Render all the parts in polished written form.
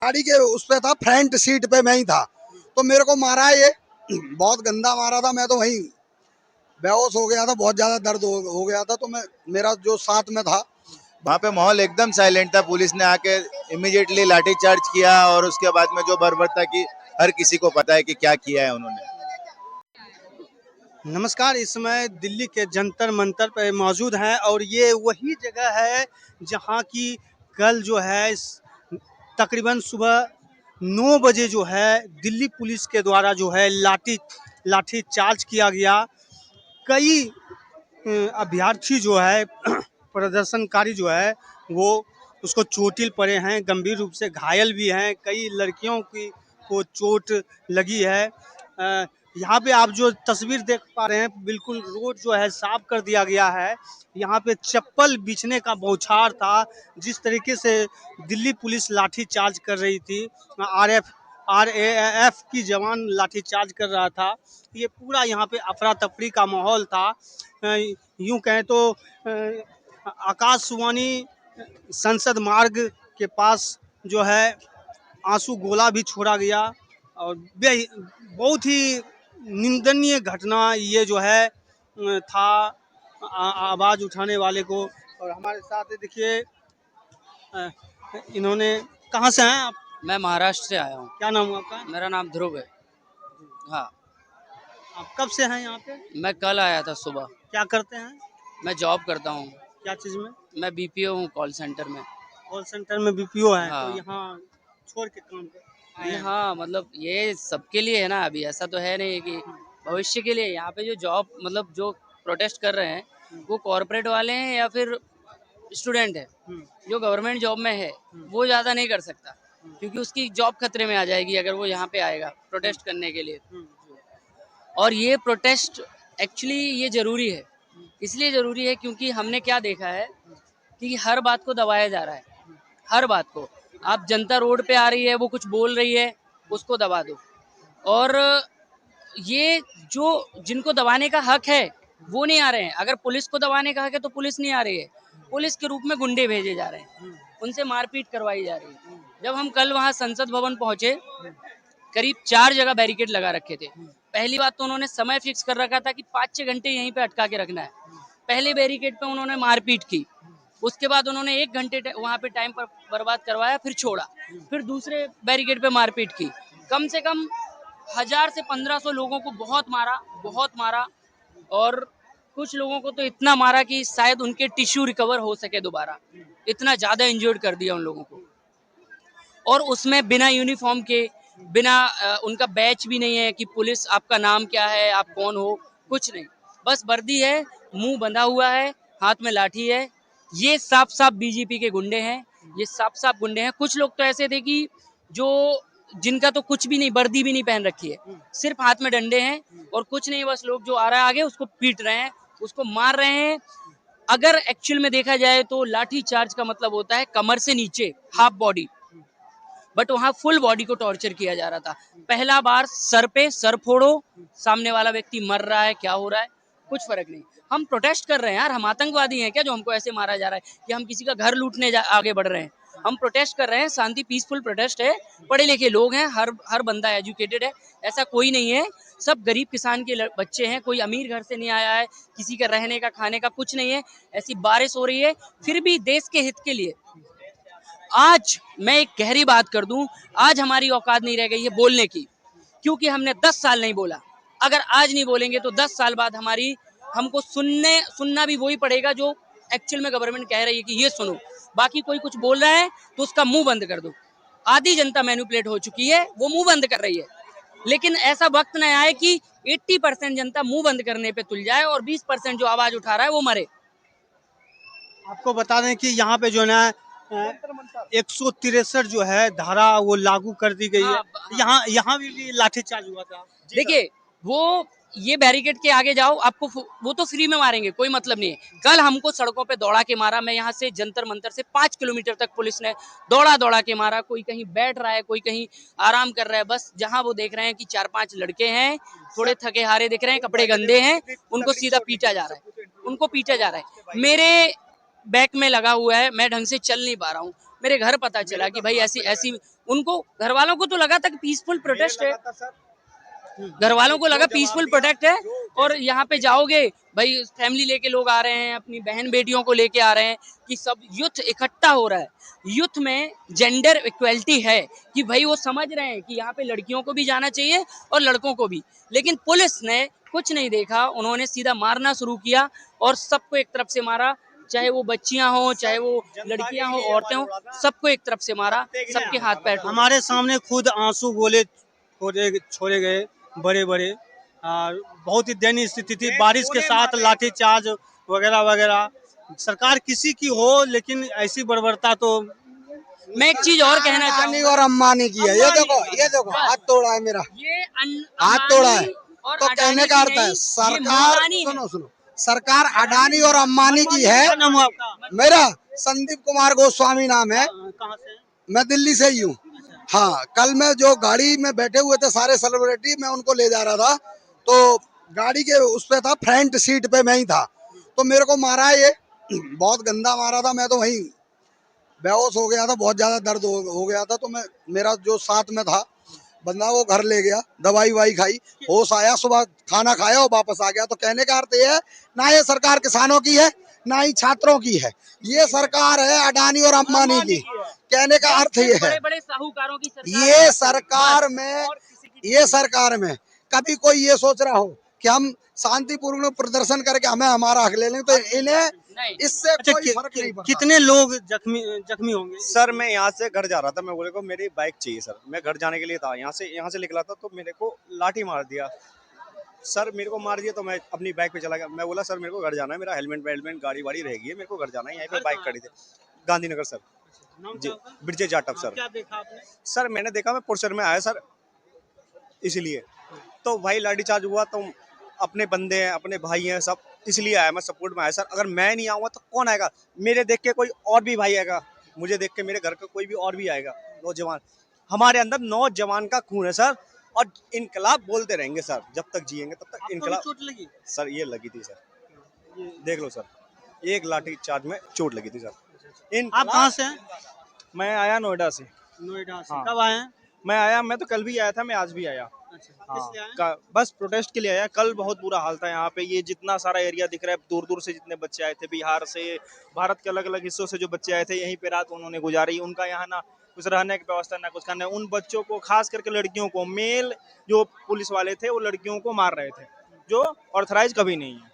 गाड़ी के उस पे था, फ्रंट सीट पे मैं ही था, तो मेरे को मारा है ये। बहुत गंदा मारा था, मैं तो वहीं बेहोश हो गया था, बहुत ज्यादा दर्द हो गया था। तो मैं, मेरा जो साथ में था, वहाँ पे माहौल एकदम साइलेंट था। पुलिस ने आके इमीडिएटली लाठीचार्ज किया और उसके बाद में जो बर्बरता की, हर किसी को पता है कि क्या किया है उन्होंने। नमस्कार, इस समय दिल्ली के जंतर मंतर पे मौजूद हैं और ये वही जगह है जहाँ की कल जो है तकरीबन सुबह 9 बजे जो है दिल्ली पुलिस के द्वारा जो है लाठी चार्ज किया गया। कई अभ्यर्थी जो है प्रदर्शनकारी जो है वो उसको चोटिल पड़े हैं, गंभीर रूप से घायल भी हैं। कई लड़कियों की को चोट लगी है। यहाँ पे आप जो तस्वीर देख पा रहे हैं, बिल्कुल रोड जो है साफ कर दिया गया है। यहाँ पे चप्पल बिछने का बौछार था। जिस तरीके से दिल्ली पुलिस लाठी चार्ज कर रही थी, RAF की जवान लाठी चार्ज कर रहा था। ये पूरा यहाँ पे अफरा तफरी का माहौल था। यूं कहें तो आकाशवाणी संसद मार्ग के पास जो है आंसू गोला भी छोड़ा गया और बहुत ही निंदनीय घटना ये जो है था आवाज़ उठाने वाले को। और हमारे साथ देखिए इन्होंने, कहाँ से हैं आप? मैं महाराष्ट्र से आया हूँ। क्या नाम हुआ आपका? मेरा नाम ध्रुव है। हाँ, आप कब से हैं यहाँ पे? मैं कल आया था सुबह। क्या करते हैं? मैं जॉब करता हूँ। क्या चीज़ में? मैं BPO हूँ कॉल सेंटर में। कॉल सेंटर में BPO है, तो हाँ। यहाँ छोड़ के काम पे आए नहीं, हैं? हाँ, मतलब ये सबके लिए है ना, अभी ऐसा तो है नहीं कि भविष्य के लिए। यहाँ पे जो जॉब मतलब जो प्रोटेस्ट कर रहे हैं वो कॉर्पोरेट वाले हैं या फिर स्टूडेंट है। जो गवर्नमेंट जॉब में है वो ज़्यादा नहीं कर सकता, क्योंकि उसकी जॉब खतरे में आ जाएगी अगर वो यहाँ पे आएगा प्रोटेस्ट करने के लिए। और ये प्रोटेस्ट एक्चुअली ये ज़रूरी है, इसलिए ज़रूरी है क्योंकि हमने क्या देखा है कि हर बात को दबाया जा रहा है। हर बात को, आप जनता रोड पे आ रही है, वो कुछ बोल रही है, उसको दबा दो। और ये जो जिनको दबाने का हक है वो नहीं आ रहे हैं। अगर पुलिस को दबाने का हक है तो पुलिस नहीं आ रही है, पुलिस के रूप में गुंडे भेजे जा रहे हैं, उनसे मारपीट करवाई जा रही है। जब हम कल वहाँ संसद भवन पहुँचे, करीब 4 जगह बैरिकेड लगा रखे थे। पहली बात तो उन्होंने समय फिक्स कर रखा था कि 5-6 घंटे यहीं पे अटका के रखना है। पहले बैरिकेड पे उन्होंने मारपीट की, उसके बाद उन्होंने 1 घंटे वहाँ पे टाइम पर बर्बाद करवाया, फिर छोड़ा। फिर दूसरे बैरिकेड पे मारपीट की। कम से कम 1000 से 1500 लोगों को बहुत मारा, बहुत मारा। और कुछ लोगों को तो इतना मारा कि शायद उनके टिश्यू रिकवर हो सके दोबारा। इतना ज़्यादा इंजर्ड कर दिया उन लोगों को। और उसमें बिना यूनिफॉर्म के, बिना उनका बैच भी नहीं है कि पुलिस आपका नाम क्या है, आप कौन हो, कुछ नहीं। बस वर्दी है, मुंह बंधा हुआ है, हाथ में लाठी है। ये साफ साफ बीजेपी के गुंडे हैं, ये साफ साफ गुंडे हैं। कुछ लोग तो ऐसे थे कि जो जिनका तो कुछ भी नहीं, वर्दी भी नहीं पहन रखी है, सिर्फ हाथ में डंडे हैं और कुछ नहीं, बस लोग जो आ रहा है आगे उसको पीट रहे हैं, उसको मार रहे हैं। अगर एक्चुअल में देखा जाए तो लाठी चार्ज का मतलब होता है कमर से नीचे हाफ बॉडी, बट वहाँ फुल बॉडी को टॉर्चर किया जा रहा था। पहला बार सर पे सर फोड़ो, सामने वाला व्यक्ति मर रहा है, क्या हो रहा है, कुछ फर्क नहीं। हम प्रोटेस्ट कर रहे हैं यार, हम आतंकवादी हैं क्या जो हमको ऐसे मारा जा रहा है, कि हम किसी का घर लूटने आगे बढ़ रहे हैं? हम प्रोटेस्ट कर रहे हैं, शांति पीसफुल प्रोटेस्ट है। पढ़े लिखे लोग हैं, हर बंदा एजुकेटेड है, ऐसा कोई नहीं है। सब गरीब किसान के बच्चे हैं, कोई अमीर घर से नहीं आया है, किसी का रहने का खाने का कुछ नहीं है। ऐसी बारिश हो रही है, फिर भी देश के हित के लिए आज मैं एक गहरी बात कर दूं, आज हमारी औकात नहीं रह गई है बोलने की, क्योंकि हमने 10 साल नहीं बोला। अगर आज नहीं बोलेंगे तो 10 साल बाद हमको सुनना भी वही पड़ेगा जो एक्चुअल में गवर्नमेंट कह रही है कि ये सुनो। बाकी कोई कुछ बोल रहा है तो उसका मुंह बंद कर दो। आधी जनता मैनिपुलेट हो चुकी है, वो मुंह बंद कर रही है। लेकिन ऐसा वक्त न आए कि 80% जनता मुंह बंद करने पे तुल जाए और 20% जो आवाज उठा रहा है वो मरे। आपको बता दें कि यहाँ पे जो है ना 163 जो है धारा वो लागू कर दी गई है। हाँ। यहाँ यहाँ भी लाठीचार्ज हुआ था। देखिए, वो ये बैरिकेड के आगे जाओ, आपको वो तो फ्री में मारेंगे, कोई मतलब नहीं है। कल हमको सड़कों पे दौड़ा के मारा। मैं यहाँ से जंतर मंतर से 5 किलोमीटर तक पुलिस ने दौड़ा के मारा। कोई कहीं बैठ रहा है, कोई कहीं आराम कर रहा है। बस जहाँ वो देख रहे हैं कि 4-5 लड़के हैं, थोड़े थके हारे दिख रहे हैं, कपड़े गंदे हैं, उनको सीधा पीटा जा रहा है, उनको पीटा जा रहा है। मेरे बैक में लगा हुआ है, मैं ढंग से चल नहीं पा रहा हूँ। मेरे घर पता चला कि भाई ऐसी ऐसी, उनको घर वालों को तो लगा था कि पीसफुल प्रोटेस्ट है, घर वालों को लगा पीसफुल प्रोटेक्ट है, और यहाँ पे जाओगे भाई फैमिली लेके लोग आ रहे हैं, अपनी बहन बेटियों को लेके आ रहे हैं कि सब यूथ इकट्ठा हो रहा है, यूथ में जेंडर इक्वलिटी है कि भाई वो समझ रहे हैं कि यहाँ पे लड़कियों को भी जाना चाहिए और लड़कों को भी, लेकिन पुलिस ने कुछ नहीं देखा, उन्होंने सीधा मारना शुरू किया और सबको एक तरफ से मारा, चाहे वो बच्चियां हो, चाहे वो लड़कियां हो, औरतें हो, सबको एक तरफ से मारा, सबके हाथ पैर टूटे। हमारे सामने खुद आंसू गोले छोड़े गए बड़े बड़े। बहुत ही दयनीय स्थिति थी, बारिश के साथ लाठीचार्ज वगैरह वगैरह। सरकार किसी की हो, लेकिन ऐसी बर्बरता तो मैं एक चीज और कहना अडानी चाहूंगा, और अंबानी की है। ये देखो हाथ तोड़ा है मेरा, ये हाथ तोड़ा है। अम्बानी और तो कहने अडानी का की अर्थ है नहीं, ये सरकार, मुल्तानी है। सुनो सुनो, सरकार अडानी और अंबानी की है। क्या नाम हुआ आपका? मेरा संदीप कुमार गोस्वामी नाम है, कहाँ से? मैं दिल्ली से ही हूँ। हाँ, कल मैं जो गाड़ी में बैठे हुए थे सारे सेलिब्रिटी, मैं उनको ले जा रहा था, तो गाड़ी के उस पे था, फ्रंट सीट पे मैं ही था, तो मेरे को मारा ये बहुत गंदा मारा था। मैं तो वहीं बेहोश हो गया था, बहुत ज्यादा दर्द हो गया था। तो मैं, मेरा जो साथ में था बंदा, वो घर ले गया, दवाई वाई खाई, होश आया, सुबह खाना खाया और वापस आ गया। तो कहने का अर्थ ये है, ना ये सरकार किसानों की है, ना ही छात्रों की है, ये सरकार है अडानी और अंबानी की। कहने का अर्थ ये है, बड़े बड़े साहूकारों की सरकार ये है। सरकार में, ये सरकार में कभी कोई ये सोच रहा हो कि हम शांतिपूर्ण प्रदर्शन करके हमें हमारा हक ले लें, तो इन्हें नहीं। इससे अच्छा, कोई फर्क नहीं पड़ता। कितने लोग जख्मी जख्मी होंगे? सर मैं यहाँ से घर जा रहा था, मैं बोले को मेरी बाइक चाहिए सर, मैं घर जाने के लिए था, यहाँ से निकला था, तो मेरे को लाठी मार दिया सर, मेरे को मार दिया, तो मैं अपनी बाइक पे चला गया। मैं बोला सर मेरे को घर जाना है, मेरा हेलमेट वेलमेट गाड़ी वाड़ी रहेगी है, मेरे को घर जाना है, यहीं पे बाइक खड़ी थी गांधीनगर सर। नाम जी क्या होगा? ब्रिजेश जाटव सर। क्या देखा आपने? सर मैंने देखा, मैं पुरसर में आया सर, इसीलिए तो भाई लाठीचार्ज हुआ, तो अपने बंदे हैं, अपने भाई हैं सब, इसलिए आया, मैं सपोर्ट में आया सर। अगर मैं नहीं आऊँगा तो कौन आएगा? मेरे देख के कोई और भी भाई आएगा, मुझे देख के मेरे घर का कोई भी और भी आएगा, नौजवान। हमारे अंदर नौजवान का खून है सर, और इनकलाब बोलते रहेंगे सर, जब तक जिएंगे तब तक आपको भी इनकलाब। चोट लगी? सर ये लगी थी सर, देख लो सर, एक लाठी चार्ज में चोट लगी थी सर। आप कहाँ से हैं? मैं आया नोएडा से। नोएडा से। हाँ। कब आए हैं? मैं तो कल भी आया था, मैं आज भी आया। अच्छा, हाँ, किस लिए आए हैं? बस प्रोटेस्ट के लिए आया। कल बहुत बुरा हाल था यहाँ पे, ये जितना सारा एरिया दिख रहा है, दूर दूर से जितने बच्चे आए थे, बिहार से, भारत के अलग अलग हिस्सों से जो बच्चे आए थे, यहीं पे रात उन्होंने गुजारी। उनका यहाँ ना कुछ रहने की व्यवस्था, ना कुछ करना। उन बच्चों को, खास करके लड़कियों को, मेल जो पुलिस वाले थे वो लड़कियों को मार रहे थे, जो ऑथराइज कभी नहीं है।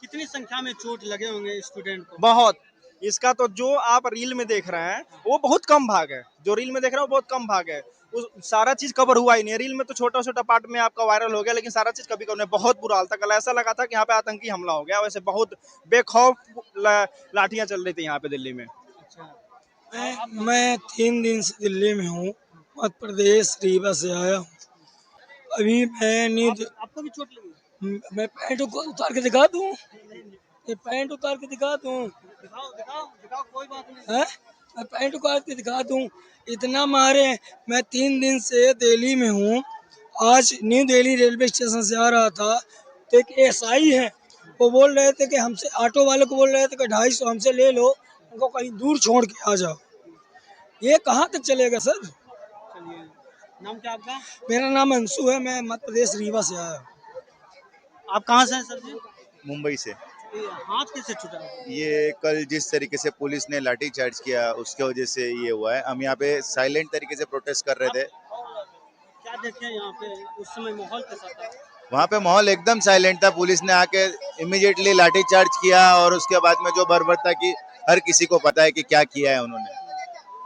कितनी संख्या में चोट लगे होंगे स्टूडेंट को? बहुत। इसका तो जो आप रील में देख रहे हैं वो बहुत कम भाग है, जो रील में देख रहे हो बहुत कम भाग है। उस सारा चीज कवर हुआ ही नहीं है। रील में तो छोटा छोटा पार्ट में आपका वायरल हो गया, लेकिन सारा चीज कभी कभी बहुत बुरा हाल था। कल ऐसा लगा था कि यहाँ पे आतंकी हमला हो गया। वैसे बहुत बेखौफ लाठियां चल रही थी यहाँ पे दिल्ली में। मैं 3 दिन से दिल्ली में हूँ, मध्य प्रदेश रीवा से आया हूँ। अभी मैं नींद, आपको भी चोट लगी? मैं पैंट उतार के दिखा दूँ? ये पैंट उतार के दिखा दूँ? दिखाओ दिखाओ दिखाओ, कोई बात नहीं। हैं? मैं पैंट उतार के दिखा दूँ? इतना मारे। मैं 3 दिन से दिल्ली में हूँ। आज न्यू दिल्ली रेलवे स्टेशन से आ रहा था, तो एक एसआई है, वो बोल रहे थे कि हमसे, ऑटो वाले को बोल रहे थे कि 250 हमसे ले लो, उनको कहीं दूर छोड़ के आ जाओ। ये कहाँ तक चलेगा सर? चलिए, नाम क्या आपका? मेरा नाम अंशु है, मैं मध्य प्रदेश रीवा से आया हूँ। आप कहाँ से हैं सर जी? मुंबई से। ये हाथ कैसे छूटा? ये कल जिस तरीके से पुलिस ने लाठी चार्ज किया उसके वजह से ये हुआ है। हम यहाँ पे साइलेंट तरीके से प्रोटेस्ट कर रहे थे। क्या देखे यहाँ पे उस समय माहौल कैसा था? वहाँ पे माहौल एकदम साइलेंट था। पुलिस ने आके इमीडिएटली लाठी चार्ज किया और उसके बाद में जो बर्बरता की, हर किसी को पता है कि क्या किया है उन्होंने,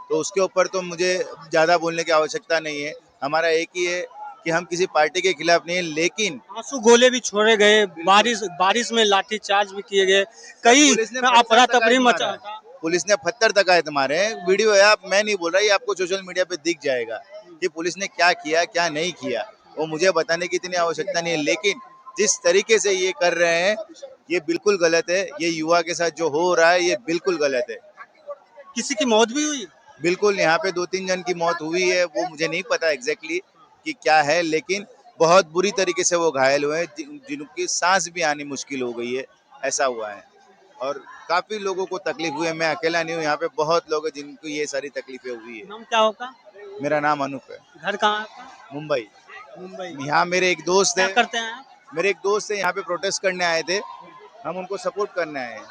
तो उसके ऊपर तो मुझे ज़्यादा बोलने की आवश्यकता नहीं है। हमारा एक ही है कि हम किसी पार्टी के खिलाफ नहीं है, लेकिन आंसू गोले भी छोड़े गए, बारिश में लाठी चार्ज भी किए गए, कई पुलिस ने अफरा पत्थर तफरी तक मचा मारा। था। पुलिस ने पत्थर तक मारे हैं। वीडियो है, आप, मैं नहीं बोल रहा, ये आपको सोशल मीडिया पे दिख जाएगा कि पुलिस ने क्या किया क्या नहीं किया। वो मुझे बताने की इतनी आवश्यकता नहीं है, लेकिन जिस तरीके से ये कर रहे हैं ये बिल्कुल गलत है। ये युवा के साथ जो हो रहा है ये बिल्कुल गलत है। किसी की मौत भी हुई? बिल्कुल, यहाँ पे 2-3 जन की मौत हुई है, वो मुझे नहीं पता एग्जैक्टली कि क्या है, लेकिन बहुत बुरी तरीके से वो घायल हुए हैं, जिनकी सांस भी आनी मुश्किल हो गई है, ऐसा हुआ है। और काफी लोगों को तकलीफ हुई है, मैं अकेला नहीं हूँ, यहाँ पे बहुत लोग हैं जिनको ये सारी तकलीफें हुई है। नाम क्या होगा? मेरा नाम अनूप है, घर कहाँ है आपका? मुंबई। मुंबई। यहाँ मेरे एक दोस्त क्या है, करते हैं आप? मेरे एक दोस्त है यहाँ पे प्रोटेस्ट करने आए थे, हम उनको सपोर्ट करने आए हैं।